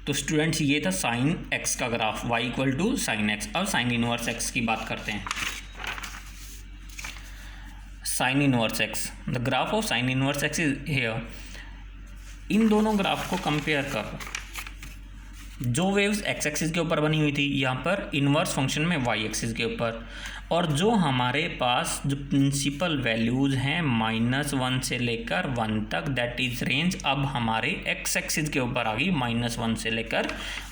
तो स्टूडेंट्स ये था साइन एक्स का graph, y equal to sine x. अब साइन इनवर्स एक्स की बात करते हैं। Sine inverse x, the graph of sine inverse x is here. इन दोनों ग्राफ को कंपेयर करो। जो वेव्स एक्स एक्सिस के ऊपर बनी हुई थी, यहाँ पर इनवर्स फंक्शन में वाई एक्सिस के ऊपर, और जो हमारे पास जो प्रिंसिपल वैल्यूज़ हैं -1 से लेकर 1 तक, दैट इज रेंज अब हमारे एक्स एक्सिस के ऊपर आ गई -1 से लेकर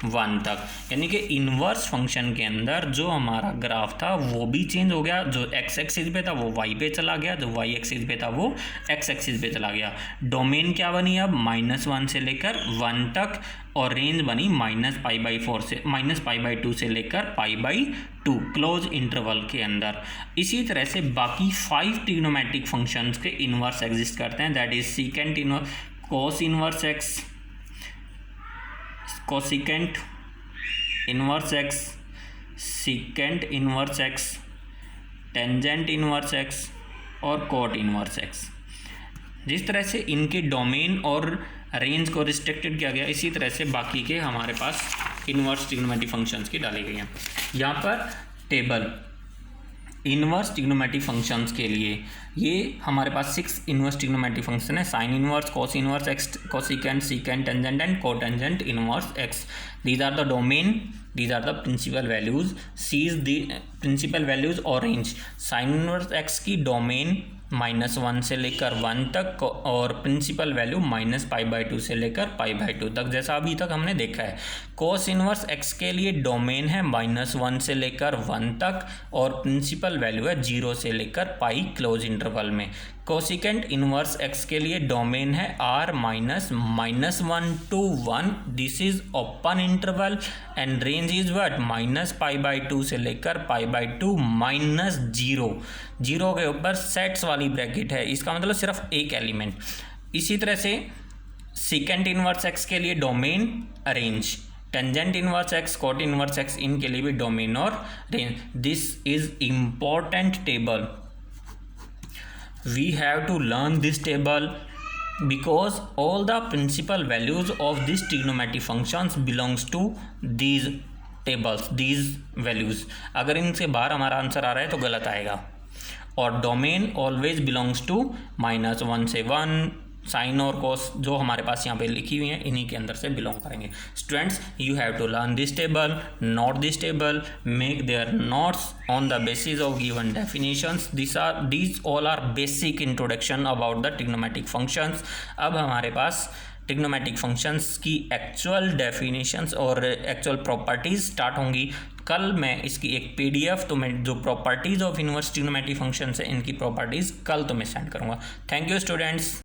1 तक। यानी कि इनवर्स फंक्शन के अंदर जो हमारा ग्राफ था वो भी चेंज हो गया। जो एक्स एक्सिस पे था वो वाई पे चला गया, जो वाई एक्सिस पे था वो एक्स एक्सिस पे चला गया। डोमेन क्या बनी अब -1 से लेकर 1 तक, और रेंज बनी -π/4 से -π/2 से लेकर π/2 क्लोज इंटरवल के अंदर। इसी तरह से बाकी 5 ट्रिग्नोमेट्रिक फंक्शंस के इनवर्स एग्जिस्ट करते हैं, that is secant inverse, cos inverse x, cosecant inverse x, secant inverse x, tangent inverse x और कोट इनवर्स एक्स। जिस तरह से इनके डोमेन और रेंज को रिस्ट्रिक्टेड किया गया, इसी तरह से बाकी के हमारे पास इनवर्स ट्रिग्नोमेट्रिक फंक्शंस की डाली गई हैं। यहाँ पर टेबल इनवर्स ट्रिग्नोमेट्रिक फंक्शंस के लिए ये हमारे पास 6 इनवर्स ट्रिग्नोमेट्रिक फंक्शन है। Sine inverse, cos inverse x, cosecant, secant, tangent and cotangent inverse x. These are the domain, these are the principal values, C is the principal values और range। Sign inverse x की domain -1 से लेकर 1 तक और principal value -π/2 से लेकर π/2 तक, जैसा अभी तक हमने देखा है। कोस इनवर्स एक्स के लिए डोमेन है -1 से लेकर 1 तक और प्रिंसिपल वैल्यू है 0 से लेकर π क्लोज इंटरवल में। कोसिकेंट इनवर्स एक्स के लिए डोमेन है r -1 to 1, this is open interval and range is what -π/2 से लेकर π/2 -0। 0 के ऊपर सेट्स वाली ब्रैकेट है, इसका मतलब सिर्फ एक एलिमेंट। इसी तरह से सीकेंट इनवर्स एक्स के लिए domain range, tangent inverse x, cot inverse x, इनके लिए भी डोमेन और range. This is important table, we have to learn this table because all the principal values of these trigonometric functions belongs to these tables, these values। अगर इनसे बाहर हमारा answer आ रहा है तो गलत आएगा। और डोमेन ऑलवेज बिलोंग्स टू -1 से 1, साइन और कोस जो हमारे पास यहाँ पे लिखी हुई हैं इन्हीं के अंदर से बिलोंग करेंगे। Students, you have to learn this table, note this table, make their notes on the basis of given definitions. these all are basic introduction about the trigonometric functions। अब हमारे पास ट्रिग्नोमेट्रिक फंक्शंस की actual definitions और actual properties start होंगी। कल मैं इसकी एक PDF तो मैं जो properties of inverse trigonometric functions है इनकी प्रॉपर्टीज कल तो मैं सेंड करूँगा। Thank you students.